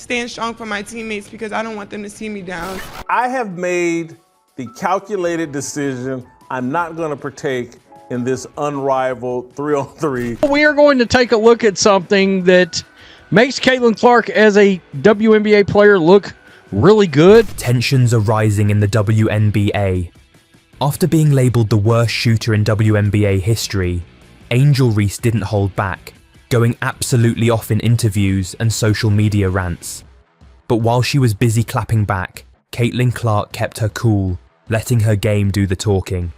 stand strong for my teammates because I don't want them to see me down. I have made the calculated decision. I'm not going to partake in this unrivaled 3-on-3. We are going to take a look at something that makes Caitlin Clark as a WNBA player look really good. Tensions are rising in the WNBA. After being labelled the worst shooter in WNBA history, Angel Reese didn't hold back, going absolutely off in interviews and social media rants. But while she was busy clapping back, Caitlin Clark kept her cool, letting her game do the talking.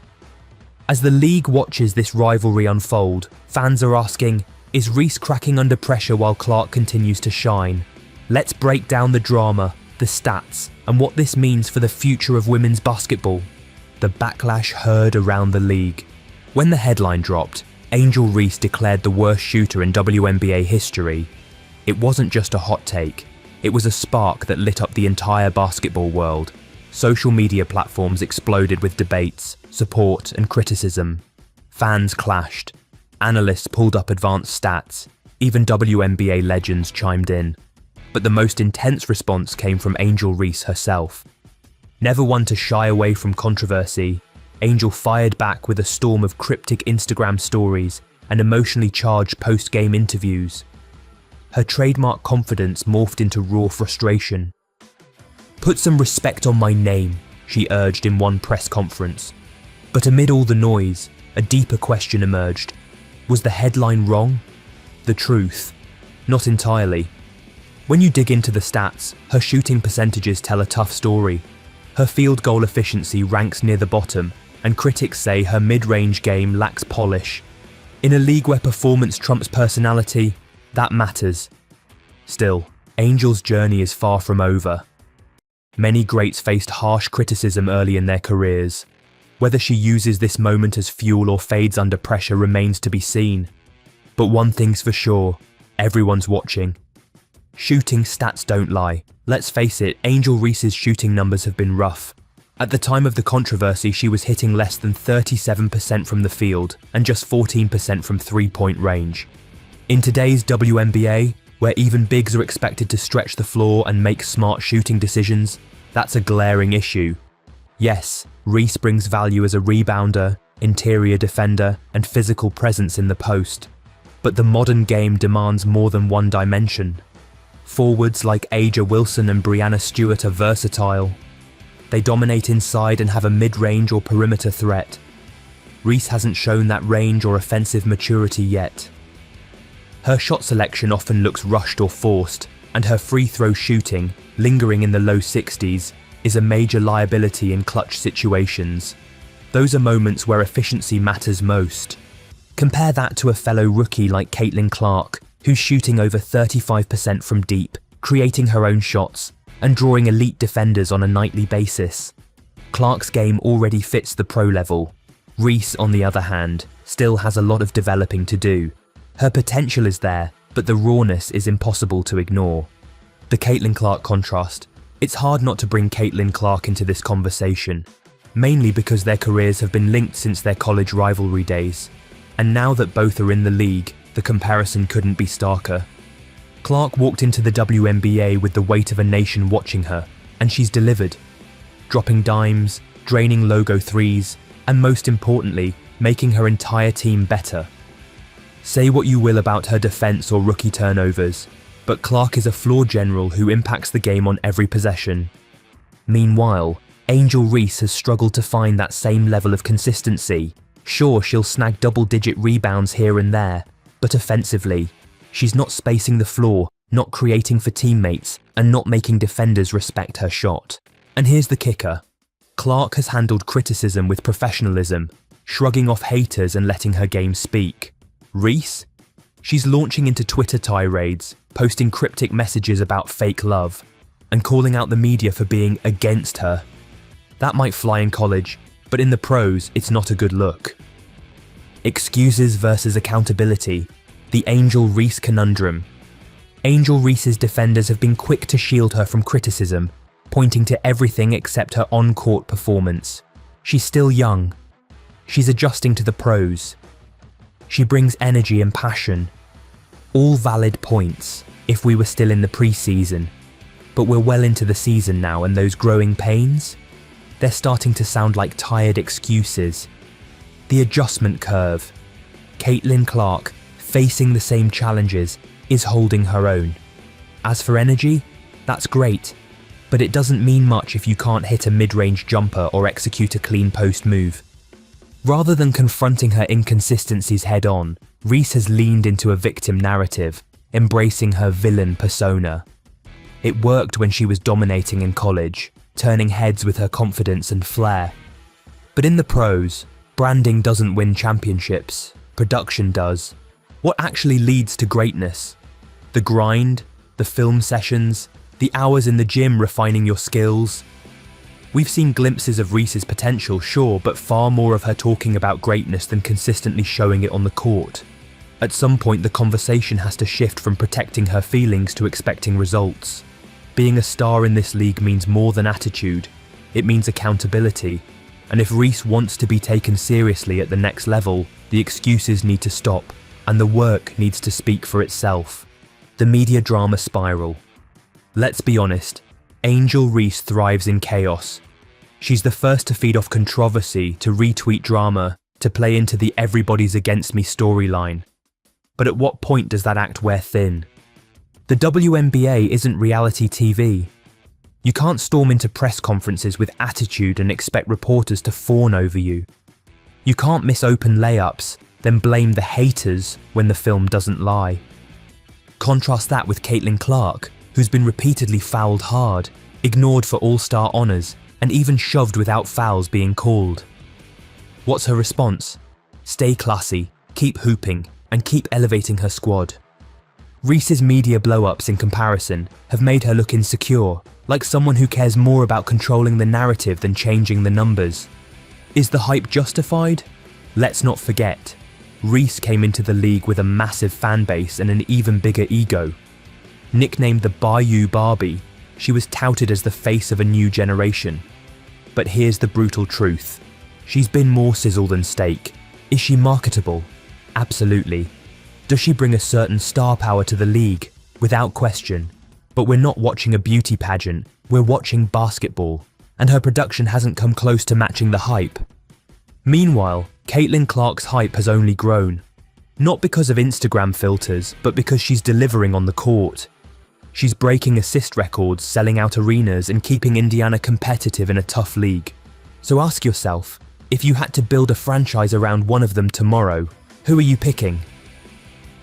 As the league watches this rivalry unfold, fans are asking, is Reese cracking under pressure while Clark continues to shine? Let's break down the drama, the stats, and what this means for the future of women's basketball. The backlash heard around the league. When the headline dropped, Angel Reese declared the worst shooter in WNBA history, it wasn't just a hot take, it was a spark that lit up the entire basketball world. Social media platforms exploded with debates, support and criticism. Fans clashed. Analysts pulled up advanced stats. Even WNBA legends chimed in. But the most intense response came from Angel Reese herself. Never one to shy away from controversy, Angel fired back with a storm of cryptic Instagram stories and emotionally charged post-game interviews. Her trademark confidence morphed into raw frustration. "Put some respect on my name," she urged in one press conference. But amid all the noise, a deeper question emerged. Was the headline wrong? The truth? Not entirely. When you dig into the stats, her shooting percentages tell a tough story. Her field goal efficiency ranks near the bottom, and critics say her mid-range game lacks polish. In a league where performance trumps personality, that matters. Still, Angel's journey is far from over. Many greats faced harsh criticism early in their careers. Whether she uses this moment as fuel or fades under pressure remains to be seen. But one thing's for sure, everyone's watching. Shooting stats don't lie. Let's face it, Angel Reese's shooting numbers have been rough. At the time of the controversy, she was hitting less than 37% from the field and just 14% from three-point range. In today's WNBA, where even bigs are expected to stretch the floor and make smart shooting decisions, that's a glaring issue. Yes, Reese brings value as a rebounder, interior defender, and physical presence in the post. But the modern game demands more than one dimension. Forwards like Aja Wilson and Brianna Stewart are versatile. They dominate inside and have a mid-range or perimeter threat. Reese hasn't shown that range or offensive maturity yet. Her shot selection often looks rushed or forced, and her free throw shooting, lingering in the low 60s, is a major liability in clutch situations. Those are moments where efficiency matters most. Compare that to a fellow rookie like Caitlin Clark, who's shooting over 35% from deep, creating her own shots, and drawing elite defenders on a nightly basis. Clark's game already fits the pro level. Reese, on the other hand, still has a lot of developing to do. Her potential is there, but the rawness is impossible to ignore. The Caitlin Clark contrast. It's hard not to bring Caitlin Clark into this conversation, mainly because their careers have been linked since their college rivalry days. And now that both are in the league, the comparison couldn't be starker. Clark walked into the WNBA with the weight of a nation watching her, and she's delivered. Dropping dimes, draining logo threes, and most importantly, making her entire team better. Say what you will about her defense or rookie turnovers, but Clark is a floor general who impacts the game on every possession. Meanwhile, Angel Reese has struggled to find that same level of consistency. Sure, she'll snag double-digit rebounds here and there, but offensively, she's not spacing the floor, not creating for teammates, and not making defenders respect her shot. And here's the kicker. Clark has handled criticism with professionalism, shrugging off haters and letting her game speak. Reese? She's launching into Twitter tirades, posting cryptic messages about fake love, and calling out the media for being against her. That might fly in college, but in the pros, it's not a good look. Excuses versus accountability. The Angel Reese conundrum. Angel Reese's defenders have been quick to shield her from criticism, pointing to everything except her on-court performance. She's still young. She's adjusting to the pros. She brings energy and passion. All valid points if we were still in the preseason. But we're well into the season now, and those growing pains? They're starting to sound like tired excuses. The adjustment curve. Caitlin Clark, facing the same challenges, is holding her own. As for energy, that's great, but it doesn't mean much if you can't hit a mid-range jumper or execute a clean post move. Rather than confronting her inconsistencies head-on, Reese has leaned into a victim narrative, embracing her villain persona. It worked when she was dominating in college, turning heads with her confidence and flair. But in the pros, branding doesn't win championships, production does. What actually leads to greatness? The grind, the film sessions, the hours in the gym refining your skills. We've seen glimpses of Reese's potential, sure, but far more of her talking about greatness than consistently showing it on the court. At some point, the conversation has to shift from protecting her feelings to expecting results. Being a star in this league means more than attitude. It means accountability. And if Reese wants to be taken seriously at the next level, the excuses need to stop, and the work needs to speak for itself. The media drama spiral. Let's be honest, Angel Reese thrives in chaos. She's the first to feed off controversy, to retweet drama, to play into the everybody's against me storyline. But at what point does that act wear thin? The WNBA isn't reality TV. You can't storm into press conferences with attitude and expect reporters to fawn over you. You can't miss open layups, then blame the haters when the film doesn't lie. Contrast that with Caitlin Clark, who's been repeatedly fouled hard, ignored for all-star honours, and even shoved without fouls being called. What's her response? Stay classy, keep hooping, and keep elevating her squad. Reese's media blow-ups in comparison have made her look insecure, like someone who cares more about controlling the narrative than changing the numbers. Is the hype justified? Let's not forget, Reese came into the league with a massive fan base and an even bigger ego. Nicknamed the Bayou Barbie, she was touted as the face of a new generation. But here's the brutal truth. She's been more sizzle than steak. Is she marketable? Absolutely. Does she bring a certain star power to the league? Without question. But we're not watching a beauty pageant, we're watching basketball, and her production hasn't come close to matching the hype. Meanwhile, Caitlin Clark's hype has only grown. Not because of Instagram filters, but because she's delivering on the court. She's breaking assist records, selling out arenas, and keeping Indiana competitive in a tough league. So ask yourself, if you had to build a franchise around one of them tomorrow, who are you picking?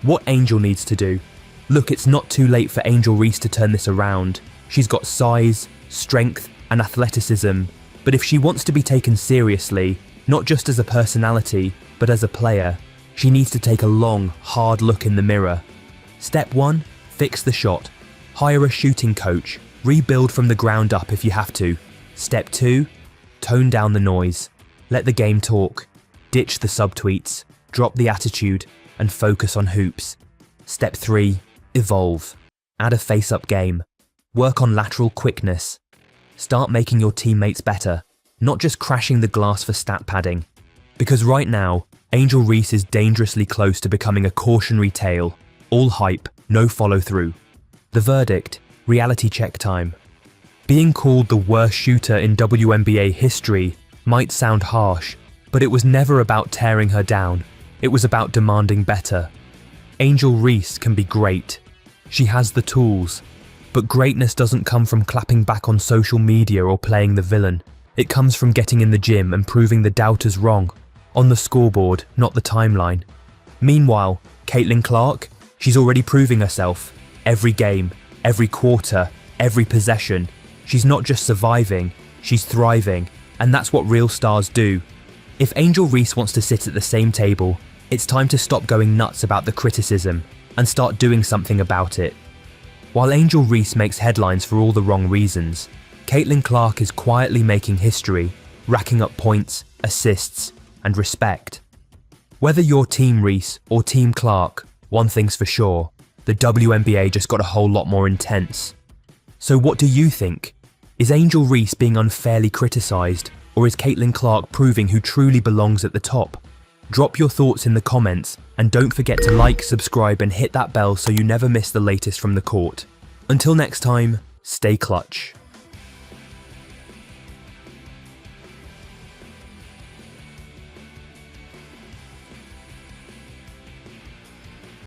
What Angel needs to do? Look, it's not too late for Angel Reese to turn this around. She's got size, strength, and athleticism, but if she wants to be taken seriously, not just as a personality, but as a player, she needs to take a long, hard look in the mirror. Step 1, fix the shot. Hire a shooting coach, rebuild from the ground up if you have to. Step 2, tone down the noise. Let the game talk. Ditch the subtweets, drop the attitude, and focus on hoops. Step 3, evolve. Add a face-up game. Work on lateral quickness. Start making your teammates better, not just crashing the glass for stat padding. Because right now, Angel Reese is dangerously close to becoming a cautionary tale. All hype, no follow-through. The verdict, reality check time. Being called the worst shooter in WNBA history might sound harsh, but it was never about tearing her down. It was about demanding better. Angel Reese can be great. She has the tools. But greatness doesn't come from clapping back on social media or playing the villain. It comes from getting in the gym and proving the doubters wrong. On the scoreboard, not the timeline. Meanwhile, Caitlin Clark, she's already proving herself. Every game, every quarter, every possession. She's not just surviving, she's thriving. And that's what real stars do. If Angel Reese wants to sit at the same table, it's time to stop going nuts about the criticism and start doing something about it. While Angel Reese makes headlines for all the wrong reasons, Caitlin Clark is quietly making history, racking up points, assists, and respect. Whether you're Team Reese or Team Clark, one thing's for sure, the WNBA just got a whole lot more intense. So what do you think? Is Angel Reese being unfairly criticised, or is Caitlin Clark proving who truly belongs at the top? Drop your thoughts in the comments, and don't forget to like, subscribe, and hit that bell so you never miss the latest from the court. Until next time, stay clutch.